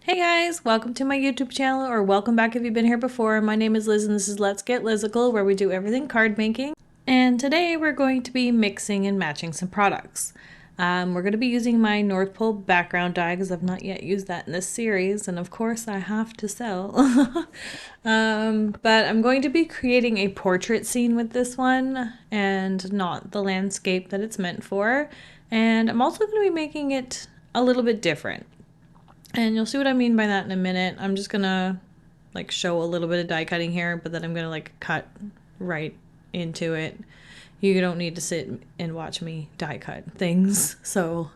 Hey guys, welcome to my YouTube channel, or welcome back if you've been here before. My name is Liz and this is Let's Get Lizicle, where we do everything card making. And today we're going to be mixing and matching some products. We're going to be using my North Pole background die because I've not yet used that in this series, and of course I have to sell. But I'm going to be creating a portrait scene with this one and not the landscape that it's meant for. And I'm also going to be making it a little bit different. And you'll see what I mean by that in a minute. I'm just gonna like show a little bit of die cutting here, but then I'm gonna like cut right into it. You don't need to sit and watch me die cut things. So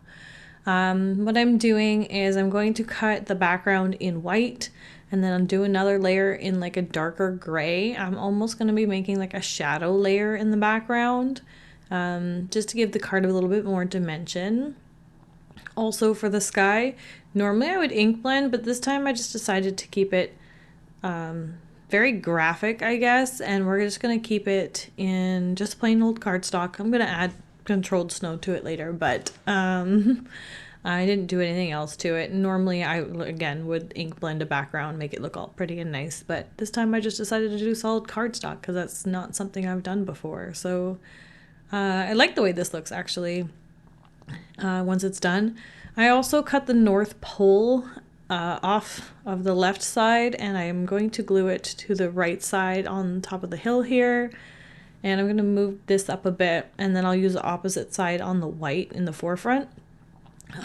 what I'm doing is I'm going to cut the background in white and then I'll do another layer in like a darker gray. I'm almost going to be making like a shadow layer in the background just to give the card a little bit more dimension. Also for the sky, normally I would ink blend, but this time I just decided to keep it very graphic, I guess, and we're just going to keep it in just plain old cardstock. I'm going to add controlled snow to it later, but I didn't do anything else to it. Normally I, again, would ink blend a background, make it look all pretty and nice, but this time I just decided to do solid cardstock because that's not something I've done before. So I like the way this looks, actually. Once it's done, I also cut the North Pole off of the left side, and I'm going to glue it to the right side on top of the hill here. And I'm going to move this up a bit, and then I'll use the opposite side on the white in the forefront.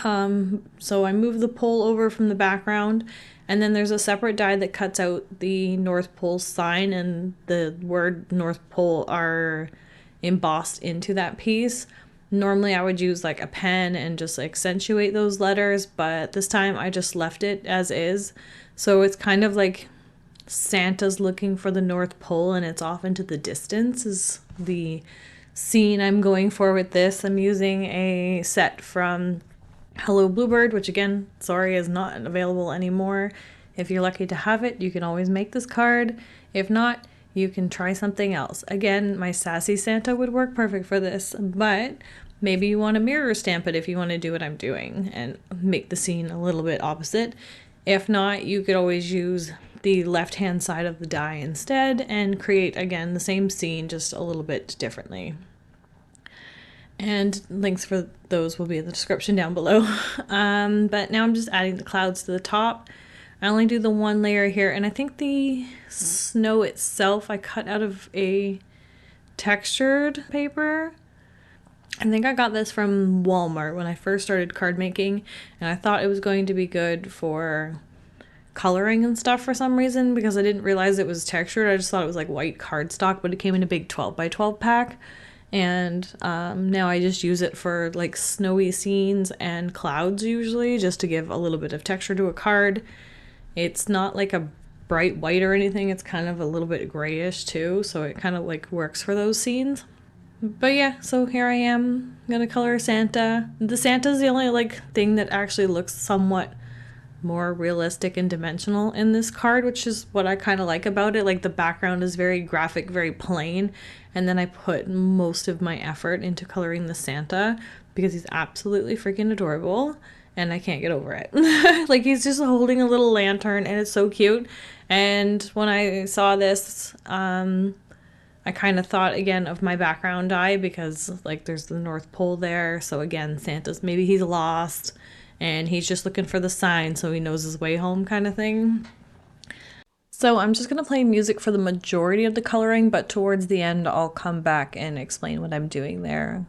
So I move the pole over from the background, and then there's a separate die that cuts out the North Pole sign, and the word North Pole are embossed into that piece. Normally I would use like a pen and just accentuate those letters, but this time I just left it as is. So it's kind of like Santa's looking for the North Pole and it's off into the distance is the scene I'm going for with this. I'm using a set from Hello Bluebird, which again, sorry, is not available anymore. If you're lucky to have it, you can always make this card. If not, you can try something else. Again, my Sassy Santa would work perfect for this, but maybe you want to mirror stamp it if you want to do what I'm doing and make the scene a little bit opposite. If not, you could always use the left-hand side of the die instead and create, again, the same scene, just a little bit differently. And links for those will be in the description down below. But now I'm just adding the clouds to the top. I only do the one layer here, and I think the snow itself I cut out of a textured paper. I think I got this from Walmart when I first started card making, and I thought it was going to be good for coloring and stuff for some reason because I didn't realize it was textured. I just thought it was like white cardstock, but it came in a big 12 by 12 pack. And now I just use it for like snowy scenes and clouds usually, just to give a little bit of texture to a card. It's not like a bright white or anything. It's kind of a little bit grayish too, so it kind of like works for those scenes. But yeah, so here I am gonna color Santa. The Santa's the only like thing that actually looks somewhat more realistic and dimensional in this card, which is what I kind of like about it. Like the background is very graphic, very plain, and then I put most of my effort into coloring the Santa because he's absolutely freaking adorable and I can't get over it. Like he's just holding a little lantern and it's so cute. And when I saw this, I kind of thought again of my background die because like there's the North Pole there. So again, Santa's, maybe he's lost and he's just looking for the sign so he knows his way home kind of thing. So I'm just going to play music for the majority of the coloring, but towards the end I'll come back and explain what I'm doing there.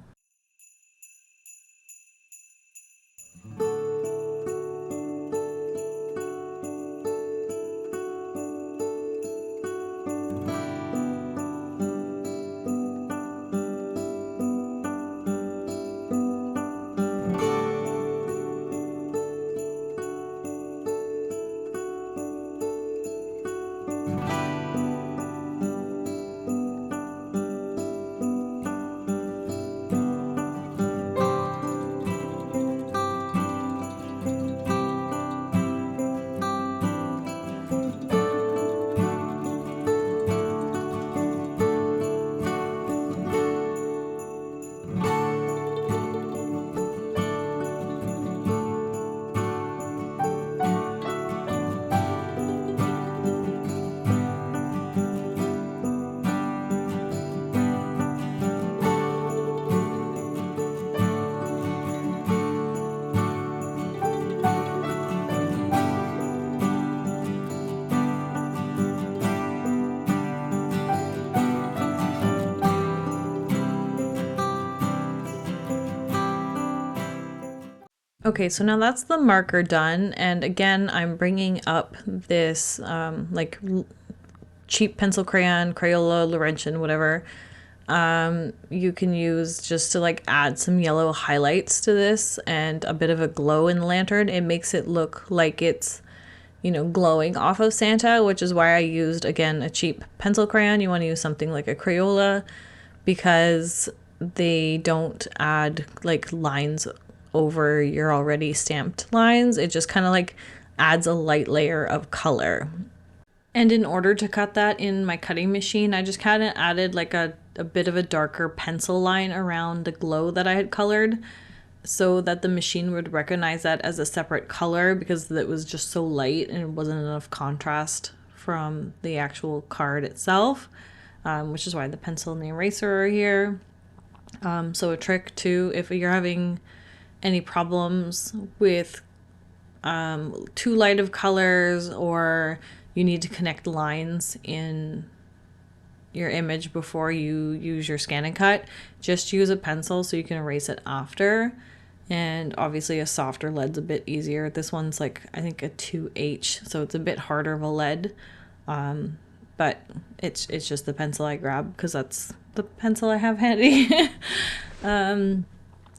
Okay, so now that's the marker done, and again, I'm bringing up this cheap pencil crayon, Crayola, Laurentian, whatever. You can use just to like add some yellow highlights to this and a bit of a glow in the lantern. It makes it look like it's, you know, glowing off of Santa, which is why I used, again, a cheap pencil crayon. You want to use something like a Crayola because they don't add like lines over your already stamped lines. It just kind of like adds a light layer of color. And in order to cut that in my cutting machine, I just kind of added like a bit of a darker pencil line around the glow that I had colored so that the machine would recognize that as a separate color because it was just so light and it wasn't enough contrast from the actual card itself, which is why the pencil and the eraser are here. So a trick too, if you're having any problems with too light of colors, or you need to connect lines in your image before you use your scan and cut, just use a pencil so you can erase it after. And obviously a softer lead's a bit easier. This one's like, I think a 2H, so it's a bit harder of a lead. But it's just the pencil I grabbed because that's the pencil I have handy.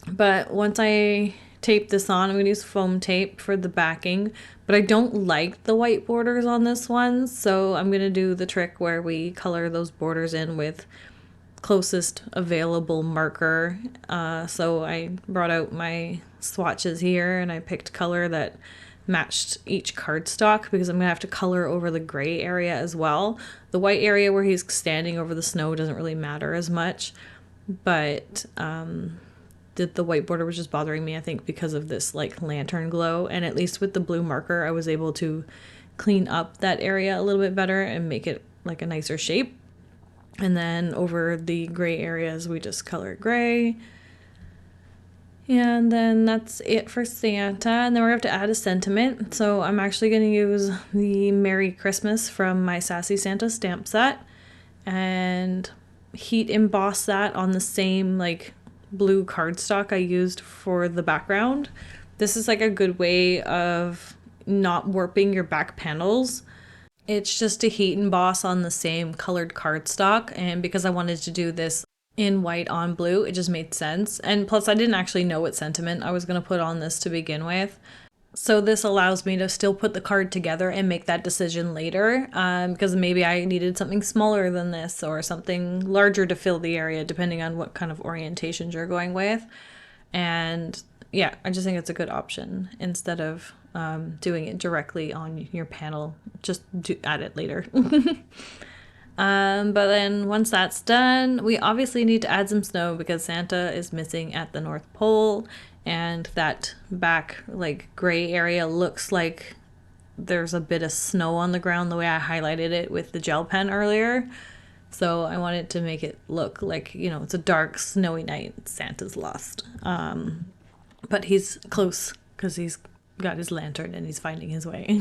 But once I tape this on, I'm going to use foam tape for the backing, but I don't like the white borders on this one, so I'm going to do the trick where we color those borders in with closest available marker. So I brought out my swatches here and I picked color that matched each cardstock because I'm going to have to color over the gray area as well. The white area where he's standing over the snow doesn't really matter as much, but the white border was just bothering me, I think, because of this like lantern glow. And at least with the blue marker, I was able to clean up that area a little bit better and make it like a nicer shape. And then over the gray areas, we just color gray. And then that's it for Santa. And then we're going to have to add a sentiment. So I'm actually going to use the Merry Christmas from my Sassy Santa stamp set and heat emboss that on the same like blue cardstock I used for the background. This is like a good way of not warping your back panels. It's just to heat emboss on the same colored cardstock, and because I wanted to do this in white on blue, it just made sense. And plus I didn't actually know what sentiment I was going to put on this to begin with. So this allows me to still put the card together and make that decision later, because maybe I needed something smaller than this or something larger to fill the area, depending on what kind of orientations you're going with. And yeah, I just think it's a good option instead of doing it directly on your panel. Just add it later. But then once that's done, we obviously need to add some snow because Santa is missing at the North Pole, and that back like gray area looks like there's a bit of snow on the ground the way I highlighted it with the gel pen earlier. So I wanted to make it look like, you know, it's a dark snowy night. Santa's lost. But he's close because he's got his lantern and he's finding his way.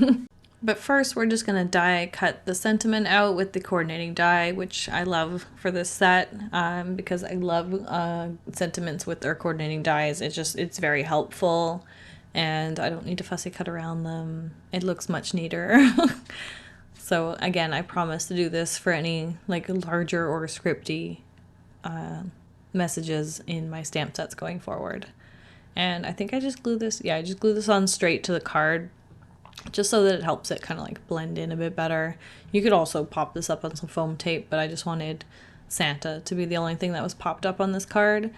But first we're just going to die cut the sentiment out with the coordinating die, which I love for this set because I love sentiments with their coordinating dies. It's very helpful and I don't need to fussy cut around them. It looks much neater. So again, I promise to do this for any like larger or scripty messages in my stamp sets going forward. And I think I just glue this, I just glue this on straight to the card just so that it helps it kind of like blend in a bit better. You could also pop this up on some foam tape, but I just wanted Santa to be the only thing that was popped up on this card.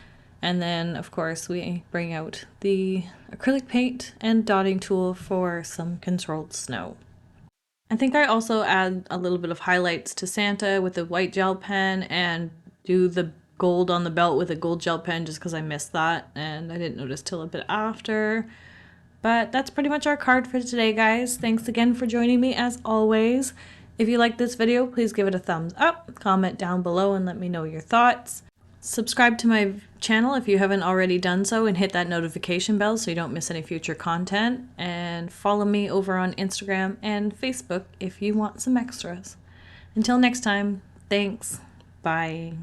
And then of course we bring out the acrylic paint and dotting tool for some controlled snow. I think I also add a little bit of highlights to Santa with a white gel pen and do the gold on the belt with a gold gel pen just because I missed that and I didn't notice till a bit after. But that's pretty much our card for today, guys. Thanks again for joining me as always. If you liked this video, please give it a thumbs up, comment down below and let me know your thoughts. Subscribe to my channel if you haven't already done so and hit that notification bell so you don't miss any future content. And follow me over on Instagram and Facebook if you want some extras. Until next time, thanks. Bye.